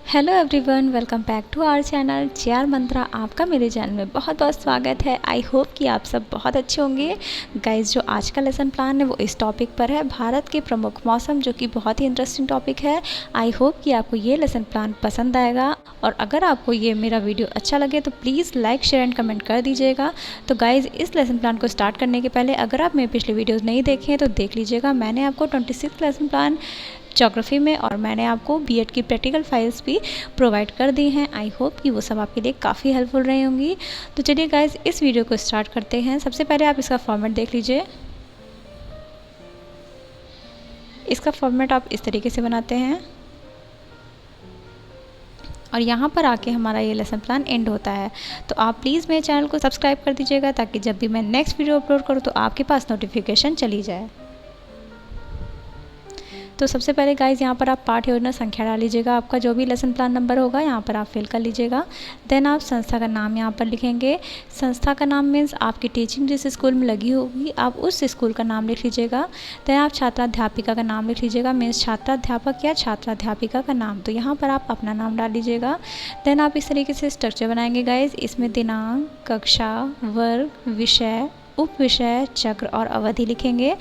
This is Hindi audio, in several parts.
Hello everyone, welcome back to our channel JR Mantra. आपका मेरे चैनल में बहुत बहुत स्वागत है। आई होप कि आप सब बहुत अच्छे होंगे। गाइस, जो आज का लेसन प्लान है वो इस टॉपिक पर है, भारत के प्रमुख मौसम, जो कि बहुत ही इंटरेस्टिंग टॉपिक है। आई होप कि आपको ये लेसन प्लान पसंद आएगा, और अगर आपको ये मेरा वीडियो अच्छा लगे तो please like, share and comment कर दीजिएगा। तो गाइज़, इस लेसन प्लान को स्टार्ट करने के पहले अगर आप मेरे पिछले वीडियोज़ नहीं देखे हैं तो देख लीजिएगा। मैंने आपको 26 लेसन प्लान ज्योग्राफी में, और मैंने आपको बीएड की प्रैक्टिकल फाइल्स भी प्रोवाइड कर दी हैं। आई होप कि वो सब आपके लिए काफ़ी हेल्पफुल रही होंगी। तो चलिए गाइज, इस वीडियो को स्टार्ट करते हैं। सबसे पहले आप इसका फॉर्मेट देख लीजिए। इसका फॉर्मेट आप इस तरीके से बनाते हैं, और यहाँ पर आके हमारा ये लेसन प्लान एंड होता है। तो आप प्लीज़ मेरे चैनल को सब्सक्राइब कर दीजिएगा, ताकि जब भी मैं नेक्स्ट वीडियो अपलोड करूँ तो आपके पास नोटिफिकेशन चली जाए। तो सबसे पहले गाइज़, यहाँ पर आप पाठ योजना संख्या डाल लीजिएगा। आपका जो भी लेसन प्लान नंबर होगा यहाँ पर आप फिल कर लीजिएगा। देन आप संस्था का नाम यहाँ पर लिखेंगे। संस्था का नाम मीन्स आपकी टीचिंग जिस स्कूल में लगी होगी आप उस स्कूल का नाम लिख लीजिएगा। देन आप छात्राध्यापिका का नाम लिख लीजिएगा, मीन्स छात्राध्यापक या छात्राध्यापिका का नाम। तो यहाँ पर आप अपना नाम डाल लीजिएगा। देन आप इस तरीके से स्ट्रक्चर बनाएंगे गाइज़। इसमें दिनांक, कक्षा, वर्ग, विषय, उप विषय, चक्र और अवधि लिखेंगे।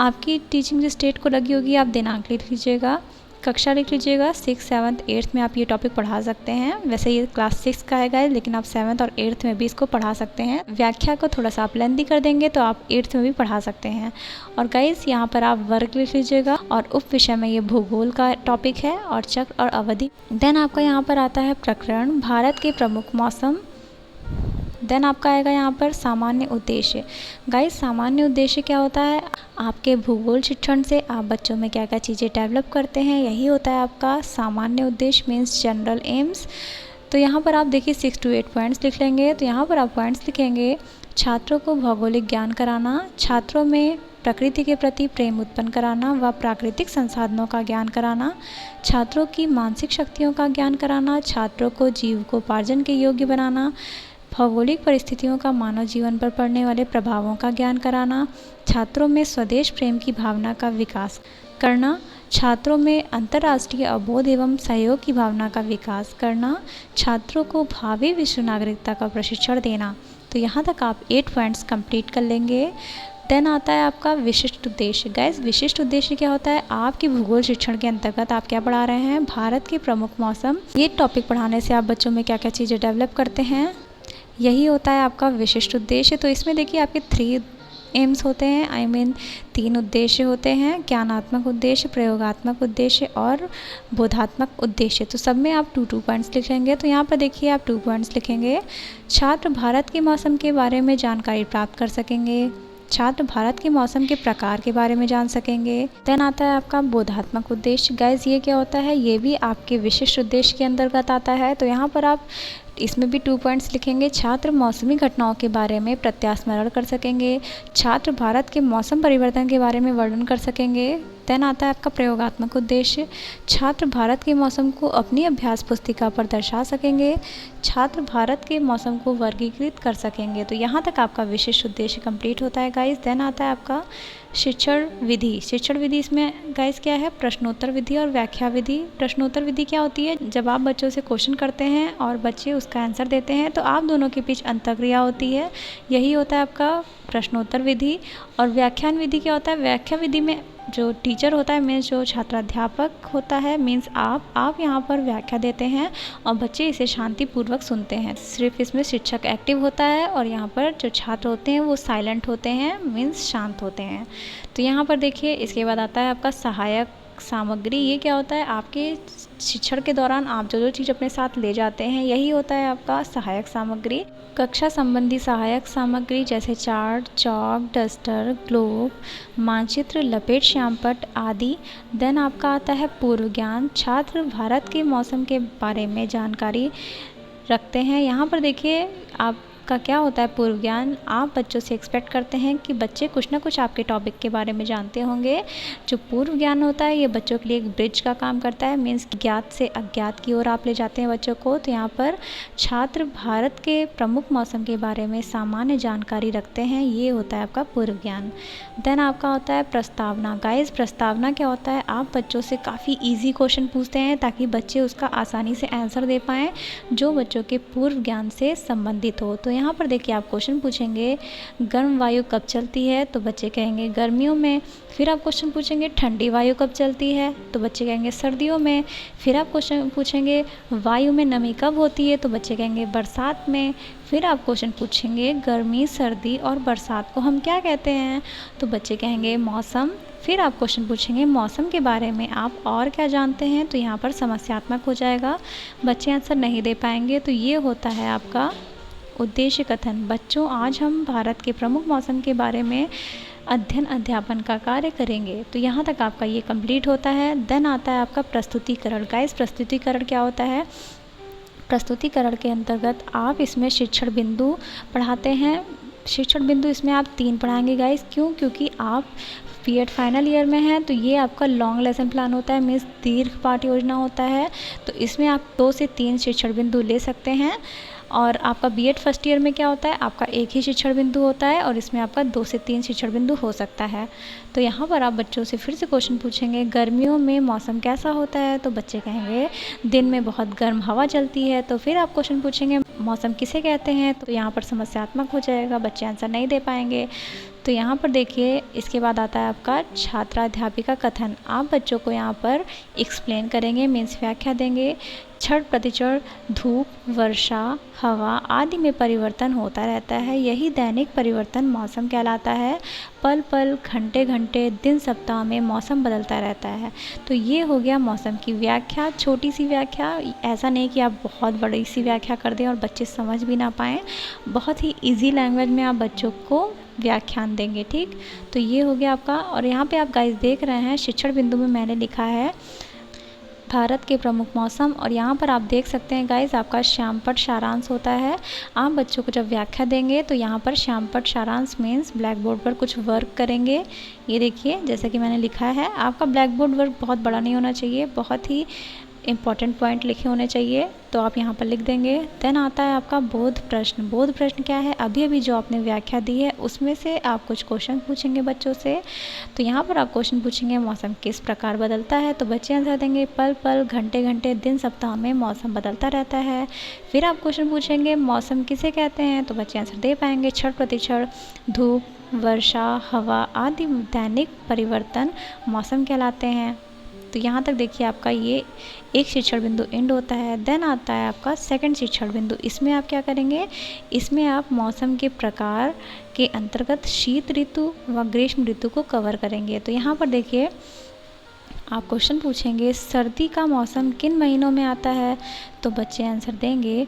आपकी टीचिंग जिस स्टेट को लगी होगी आप दिनांक लिख लीजिएगा, कक्षा लिख लीजिएगा। 6, 7, 8 में आप ये टॉपिक पढ़ा सकते हैं। वैसे ये क्लास 6 का है, लेकिन आप 7th और 8th में भी इसको पढ़ा सकते हैं। व्याख्या को थोड़ा सा आप लेंथी कर देंगे तो आप 8th में भी पढ़ा सकते हैं। और गाइस, यहाँ पर आप वर्ग लिख लीजिएगा, और उप विषय में ये भूगोल का टॉपिक है, और चक्र और अवधि। देन आपका यहाँ पर आता है प्रकरण भारत के प्रमुख मौसम। देन आपका आएगा यहाँ पर सामान्य उद्देश्य। गाइस, सामान्य उद्देश्य क्या होता है? आपके भूगोल शिक्षण से आप बच्चों में क्या क्या चीज़ें डेवलप करते हैं, यही होता है आपका सामान्य उद्देश्य, मीन्स जनरल एम्स। तो यहाँ पर आप देखिए 6 to 8 पॉइंट्स लिख लेंगे। तो यहाँ पर आप पॉइंट्स लिखेंगे। छात्रों को भौगोलिक ज्ञान कराना, छात्रों में प्रकृति के प्रति प्रेम उत्पन्न कराना व प्राकृतिक संसाधनों का ज्ञान कराना, छात्रों की मानसिक शक्तियों का ज्ञान कराना, छात्रों को जीविकोपार्जन के योग्य बनाना, भौगोलिक परिस्थितियों का मानव जीवन पर पड़ने वाले प्रभावों का ज्ञान कराना, छात्रों में स्वदेश प्रेम की भावना का विकास करना, छात्रों में अंतर्राष्ट्रीय अवबोध एवं सहयोग की भावना का विकास करना, छात्रों को भावी विश्व नागरिकता का प्रशिक्षण देना। तो यहाँ तक आप 8 पॉइंट्स कंप्लीट कर लेंगे। देन आता है आपका विशिष्ट उद्देश्य। गाइस, विशिष्ट उद्देश्य क्या होता है? आपके भूगोल शिक्षण के अंतर्गत आप क्या पढ़ा रहे हैं? भारत के प्रमुख मौसम। ये टॉपिक पढ़ाने से आप बच्चों में क्या क्या चीज़ें डेवलप करते हैं, यही होता है आपका विशिष्ट उद्देश्य। तो इसमें देखिए आपके 3 एम्स होते हैं, आई मीन 3 उद्देश्य होते हैं: ज्ञानात्मक उद्देश्य, प्रयोगात्मक उद्देश्य और बोधात्मक उद्देश्य। तो सब में आप 2-2 पॉइंट्स लिखेंगे। तो यहाँ पर देखिए आप 2 पॉइंट्स लिखेंगे। छात्र भारत के मौसम के बारे में जानकारी प्राप्त कर सकेंगे, छात्र भारत के मौसम के प्रकार के बारे में जान सकेंगे। देन आता है आपका बोधात्मक उद्देश्य। गाइज, ये क्या होता है? ये भी आपके विशिष्ट उद्देश्य के अंतर्गत आता है। तो यहाँ पर आप इसमें भी 2 पॉइंट्स लिखेंगे। छात्र मौसमी घटनाओं के बारे में प्रत्यास्मरण कर सकेंगे, छात्र भारत के मौसम परिवर्तन के बारे में वर्णन कर सकेंगे। देन आता है आपका प्रयोगात्मक उद्देश्य। छात्र भारत के मौसम को अपनी अभ्यास पुस्तिका पर दर्शा सकेंगे, छात्र भारत के मौसम को वर्गीकृत कर सकेंगे। तो यहाँ तक आपका विशिष्ट उद्देश्य कंप्लीट होता है गाइस। देन आता है आपका शिक्षण विधि। शिक्षण विधि इसमें गाइस क्या है? प्रश्नोत्तर विधि और व्याख्या विधि। प्रश्नोत्तर विधि क्या होती है? जब आप बच्चों से क्वेश्चन करते हैं और बच्चे उसका आंसर देते हैं तो आप दोनों के बीच अंतर्क्रिया होती है, यही होता है आपका प्रश्नोत्तर विधि। और व्याख्यान विधि क्या होता है? व्याख्या विधि में जो टीचर होता है, मीन्स जो छात्राध्यापक होता है, मीन्स आप यहाँ पर व्याख्या देते हैं और बच्चे इसे शांतिपूर्वक सुनते हैं। सिर्फ इसमें शिक्षक एक्टिव होता है, और यहाँ पर जो छात्र होते हैं वो साइलेंट होते हैं, मीन्स शांत होते हैं। तो यहाँ पर देखिए इसके बाद आता है आपका सहायक सामग्री। ये क्या होता है? आपके शिक्षण के दौरान आप जो जो चीज़ अपने साथ ले जाते हैं, यही होता है आपका सहायक सामग्री। कक्षा संबंधी सहायक सामग्री जैसे चार्ट, चॉक, डस्टर, ग्लोब, मानचित्र, लपेट श्यामपट्ट आदि। देन आपका आता है पूर्व ज्ञान। छात्र भारत के मौसम के बारे में जानकारी रखते हैं। यहाँ पर देखिए आप आपका क्या होता है पूर्व ज्ञान, आप बच्चों से एक्सपेक्ट करते हैं कि बच्चे कुछ ना कुछ आपके टॉपिक के बारे में जानते होंगे। जो पूर्व ज्ञान होता है ये बच्चों के लिए एक ब्रिज का काम करता है, मीन्स ज्ञात से अज्ञात की ओर आप ले जाते हैं बच्चों को। तो यहाँ पर छात्र भारत के प्रमुख मौसम के बारे में सामान्य जानकारी रखते हैं, ये होता है आपका पूर्व ज्ञान। देन आपका होता है प्रस्तावना। गाइस, प्रस्तावना क्या होता है, आप बच्चों से काफ़ी ईजी क्वेश्चन पूछते हैं ताकि बच्चे उसका आसानी से आंसर दे पाएँ जो बच्चों के पूर्व ज्ञान से संबंधित हो। तो यहाँ पर देखिए आप क्वेश्चन पूछेंगे गर्म वायु कब चलती है, तो बच्चे कहेंगे गर्मियों में। फिर आप क्वेश्चन पूछेंगे ठंडी वायु कब चलती है, तो बच्चे कहेंगे सर्दियों में। फिर आप क्वेश्चन पूछेंगे वायु में नमी कब होती है, तो बच्चे कहेंगे बरसात में। फिर आप क्वेश्चन पूछेंगे गर्मी, सर्दी और बरसात को हम क्या कहते हैं, तो बच्चे कहेंगे मौसम। फिर आप क्वेश्चन पूछेंगे मौसम के बारे में आप और क्या जानते हैं, तो यहाँ पर समस्यात्मक हो जाएगा, बच्चे आंसर नहीं दे पाएंगे। तो ये होता है आपका उद्देश्य कथन। बच्चों, आज हम भारत के प्रमुख मौसम के बारे में अध्ययन अध्यापन का कार्य करेंगे। तो यहाँ तक आपका ये कंप्लीट होता है। देन आता है आपका प्रस्तुतिकरण। गाइस, प्रस्तुतिकरण क्या होता है, प्रस्तुतिकरण के अंतर्गत आप इसमें शिक्षण बिंदु पढ़ाते हैं। शिक्षण बिंदु इसमें आप 3 पढ़ाएंगे गाइस। क्यों? क्योंकि आप बीएड फाइनल ईयर में हैं, तो ये आपका लॉन्ग लेसन प्लान होता है, मीन्स दीर्घ पाठ योजना होता है। तो इसमें आप 2 से 3 शिक्षण बिंदु ले सकते हैं। और आपका बीएड फर्स्ट ईयर में क्या होता है, आपका एक ही शिक्षण बिंदु होता है और इसमें आपका 2 से 3 शिक्षण बिंदु हो सकता है। तो यहाँ पर आप बच्चों से फिर से क्वेश्चन पूछेंगे गर्मियों में मौसम कैसा होता है, तो बच्चे कहेंगे दिन में बहुत गर्म हवा चलती है। तो फिर आप क्वेश्चन पूछेंगे मौसम किसे कहते हैं, तो यहाँ पर समस्यात्मक हो जाएगा, बच्चे आंसर नहीं दे पाएंगे। तो यहाँ पर देखिए इसके बाद आता है आपका छात्राध्यापिका कथन। आप बच्चों को यहाँ पर एक्सप्लेन करेंगे, मीन्स व्याख्या देंगे। क्षण प्रतिक्षण धूप, वर्षा, हवा आदि में परिवर्तन होता रहता है, यही दैनिक परिवर्तन मौसम कहलाता है। पल पल, घंटे घंटे, दिन सप्ताह में मौसम बदलता रहता है। तो ये हो गया मौसम की व्याख्या, छोटी सी व्याख्या। ऐसा नहीं कि आप बहुत बड़ी सी व्याख्या कर दें और बच्चे समझ भी ना पाएँ। बहुत ही ईजी लैंग्वेज में आप बच्चों को व्याख्यान देंगे, ठीक। तो ये हो गया आपका। और यहाँ पे आप गाइस देख रहे हैं शिक्षण बिंदु में मैंने लिखा है भारत के प्रमुख मौसम, और यहाँ पर आप देख सकते हैं गाइस आपका श्यामपट्ट सारांश होता है। आप बच्चों को जब व्याख्या देंगे तो यहाँ पर श्यामपट्ट सारांश मीन्स ब्लैक बोर्ड पर कुछ वर्क करेंगे। ये देखिए जैसा कि मैंने लिखा है, आपका ब्लैक बोर्ड वर्क बहुत बड़ा नहीं होना चाहिए, बहुत ही इम्पॉर्टेंट पॉइंट लिखे होने चाहिए, तो आप यहाँ पर लिख देंगे। देन आता है आपका बोध प्रश्न। बोध प्रश्न क्या है, अभी अभी जो आपने व्याख्या दी है उसमें से आप कुछ क्वेश्चन पूछेंगे बच्चों से। तो यहाँ पर आप क्वेश्चन पूछेंगे मौसम किस प्रकार बदलता है, तो बच्चे आंसर देंगे पल पल, घंटे घंटे, दिन सप्ताह में मौसम बदलता रहता है। फिर आप क्वेश्चन पूछेंगे मौसम किसे कहते हैं, तो बच्चे आंसर दे पाएंगे क्षण प्रतिक्षण, धूप, वर्षा, हवा आदि दैनिक परिवर्तन मौसम कहलाते हैं। तो यहाँ तक देखिए आपका ये एक शिक्षण बिंदु एंड होता है। देन आता है आपका सेकंड शिक्षण बिंदु। इसमें आप क्या करेंगे, इसमें आप मौसम के प्रकार के अंतर्गत शीत ऋतु व ग्रीष्म ऋतु को कवर करेंगे। तो यहाँ पर देखिए आप क्वेश्चन पूछेंगे सर्दी का मौसम किन महीनों में आता है, तो बच्चे आंसर देंगे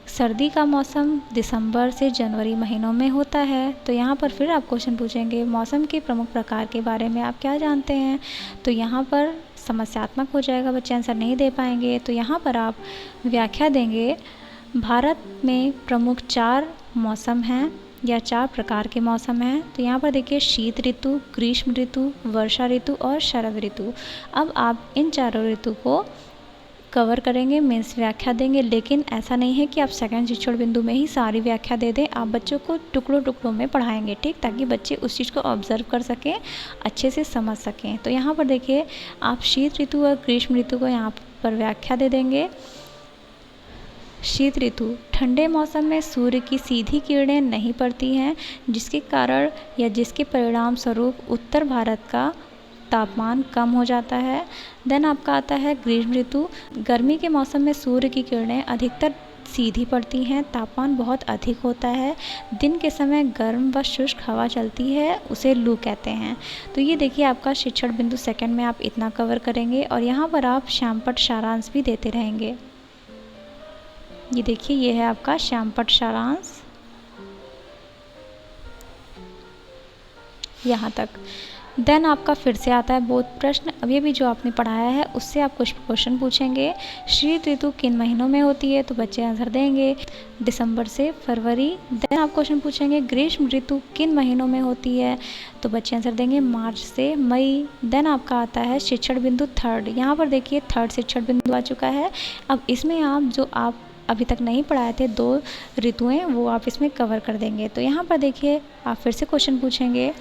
सर्दी का मौसम दिसंबर से जनवरी महीनों में होता है। तो यहाँ पर फिर आप क्वेश्चन पूछेंगे मौसम के प्रमुख प्रकार के बारे में आप क्या जानते हैं, तो यहाँ पर समस्यात्मक हो जाएगा, बच्चे आंसर नहीं दे पाएंगे। तो यहाँ पर आप व्याख्या देंगे भारत में प्रमुख 4 मौसम हैं या 4 प्रकार के मौसम हैं। तो यहाँ पर देखिए शीत ऋतु, ग्रीष्म ऋतु, वर्षा ऋतु और शरद ऋतु। अब आप इन चारों ऋतु को कवर करेंगे, मीन्स व्याख्या देंगे। लेकिन ऐसा नहीं है कि आप सेकंड शिक्षण बिंदु में ही सारी व्याख्या दे दें, आप बच्चों को टुकड़ों टुकड़ों में पढ़ाएंगे, ठीक, ताकि बच्चे उस चीज़ को ऑब्जर्व कर सकें, अच्छे से समझ सकें। तो यहाँ पर देखिए आप शीत ऋतु और ग्रीष्म ऋतु को यहाँ पर व्याख्या दे देंगे। शीत ऋतु, ठंडे मौसम में सूर्य की सीधी किरणें नहीं पड़ती हैं, जिसके कारण या जिसके परिणाम स्वरूप उत्तर भारत का तापमान कम हो जाता है। देन आपका आता है ग्रीष्म ऋतु। गर्मी के मौसम में सूर्य की किरणें अधिकतर सीधी पड़ती हैं, तापमान बहुत अधिक होता है, दिन के समय गर्म व शुष्क हवा चलती है, उसे लू कहते हैं। तो ये देखिए आपका शिक्षण बिंदु सेकंड में आप इतना कवर करेंगे और यहाँ पर आप श्यामपट्ट सारांश भी देते रहेंगे। ये देखिए ये है आपका श्यामपट्ट सारांश यहाँ तक। देन आपका फिर से आता है बोध प्रश्न। अभी अभी जो आपने पढ़ाया है उससे आप कुछ क्वेश्चन पूछेंगे। शीत ऋतु किन महीनों में होती है, तो बच्चे आंसर देंगे दिसंबर से फरवरी। देन आप क्वेश्चन पूछेंगे ग्रीष्म ऋतु किन महीनों में होती है, तो बच्चे आंसर देंगे मार्च से मई। देन आपका आता है शिक्षण बिंदु थर्ड। यहाँ पर देखिए थर्ड शिक्षण बिंदु आ चुका है। अब इसमें आप अभी तक नहीं पढ़ाए थे 2 ऋतुएं, वो आप इसमें कवर कर देंगे। तो यहाँ पर देखिए आप फिर से क्वेश्चन पूछेंगे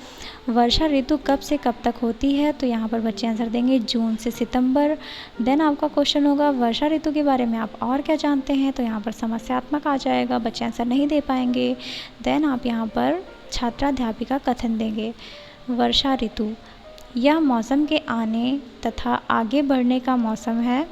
वर्षा ऋतु कब से कब तक होती है, तो यहाँ पर बच्चे आंसर देंगे जून से सितंबर। देन आपका क्वेश्चन होगा वर्षा ऋतु के बारे में आप और क्या जानते हैं, तो यहाँ पर समस्यात्मक आ जाएगा, बच्चे आंसर नहीं दे पाएंगे। देन आप यहाँ पर छात्राध्यापिका कथन देंगे। वर्षा ऋतु यह मौसम के आने तथा आगे बढ़ने का मौसम है।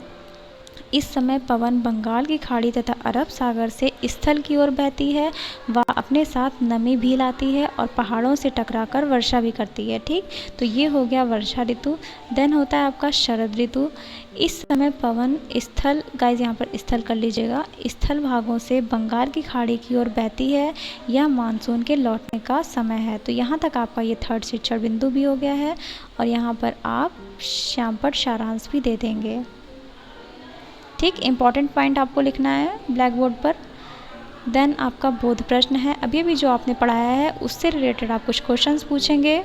इस समय पवन बंगाल की खाड़ी तथा अरब सागर से स्थल की ओर बहती है। वह अपने साथ नमी भी लाती है और पहाड़ों से टकराकर वर्षा भी करती है। ठीक, तो ये हो गया वर्षा ऋतु। देन होता है आपका शरद ऋतु। इस समय पवन स्थल, गाइस यहाँ पर स्थल कर लीजिएगा, स्थल भागों से बंगाल की खाड़ी की ओर बहती है। यह मानसून के लौटने का समय है। तो यहाँ तक आपका ये थर्ड शिक्षण बिंदु भी हो गया है और यहाँ पर आप श्यामपट्ट सारांश भी दे देंगे। ठीक, इम्पॉर्टेंट पॉइंट आपको लिखना है ब्लैक बोर्ड पर। देन आपका बोध प्रश्न है। अभी अभी जो आपने पढ़ाया है उससे रिलेटेड आप कुछ क्वेश्चंस पूछेंगे।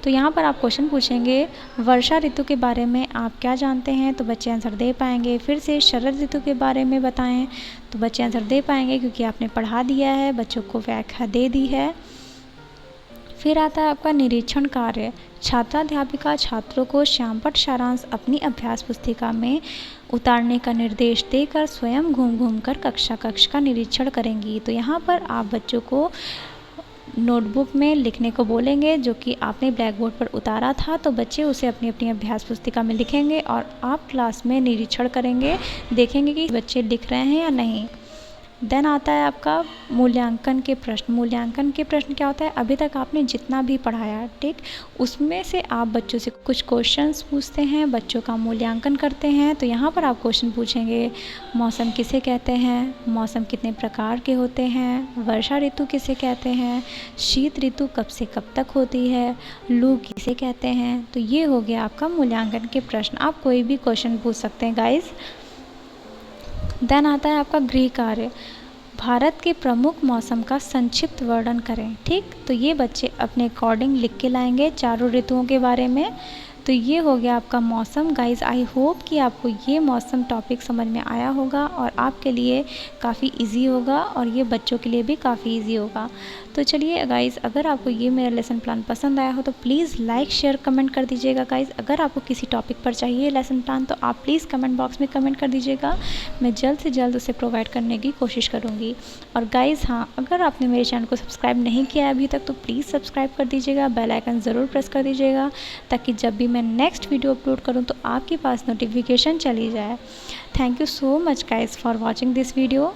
तो यहाँ पर आप क्वेश्चन पूछेंगे वर्षा ऋतु के बारे में आप क्या जानते हैं, तो बच्चे आंसर दे पाएंगे। फिर से शरद ऋतु के बारे में बताएं, तो बच्चे आंसर दे पाएंगे क्योंकि आपने पढ़ा दिया है, बच्चों को व्याख्या दे दी है। फिर आता है आपका निरीक्षण कार्य। छात्राध्यापिका छात्रों को श्यामपट्ट सारांश अपनी अभ्यास पुस्तिका में उतारने का निर्देश देकर स्वयं घूम घूम कर कक्षा का निरीक्षण करेंगी। तो यहाँ पर आप बच्चों को नोटबुक में लिखने को बोलेंगे जो कि आपने ब्लैक बोर्ड पर उतारा था, तो बच्चे उसे अपनी अपनी अभ्यास पुस्तिका में लिखेंगे और आप क्लास में निरीक्षण करेंगे, देखेंगे कि बच्चे लिख रहे हैं या नहीं। देन आता है आपका मूल्यांकन के प्रश्न। मूल्यांकन के प्रश्न क्या होता है, अभी तक आपने जितना भी पढ़ाया, ठीक, उसमें से आप बच्चों से कुछ क्वेश्चंस पूछते हैं, बच्चों का मूल्यांकन करते हैं। तो यहाँ पर आप क्वेश्चन पूछेंगे मौसम किसे कहते हैं, मौसम कितने प्रकार के होते हैं, वर्षा ऋतु किसे कहते हैं, शीत ऋतु कब से कब तक होती है, लू किसे कहते हैं। तो ये हो गया आपका मूल्यांकन के प्रश्न। आप कोई भी क्वेश्चन पूछ सकते हैं गाइस। देन आता है आपका गृह कार्य। भारत के प्रमुख मौसम का संक्षिप्त वर्णन करें। ठीक, तो ये बच्चे अपने अकॉर्डिंग लिख के लाएंगे चारों ऋतुओं के बारे में। तो ये हो गया आपका मौसम। गाइस आई होप कि आपको ये मौसम टॉपिक समझ में आया होगा और आपके लिए काफ़ी इजी होगा और ये बच्चों के लिए भी काफ़ी इजी होगा। तो चलिए गाइस, अगर आपको ये मेरा लेसन प्लान पसंद आया हो तो प्लीज़ लाइक शेयर कमेंट कर दीजिएगा। गाइस अगर आपको किसी टॉपिक पर चाहिए लेसन प्लान तो आप प्लीज़ कमेंट बॉक्स में कमेंट कर दीजिएगा, मैं जल्द से जल्द उसे प्रोवाइड करने की कोशिश करूँगी। और गाइस हाँ, अगर आपने मेरे चैनल को सब्सक्राइब नहीं किया है अभी तक तो प्लीज़ सब्सक्राइब कर दीजिएगा, बेल आइकन ज़रूर प्रेस कर दीजिएगा ताकि जब भी मैं नेक्स्ट वीडियो अपलोड करूँ तो आपके पास नोटिफिकेशन चली जाए। Thank you so much guys for watching this video.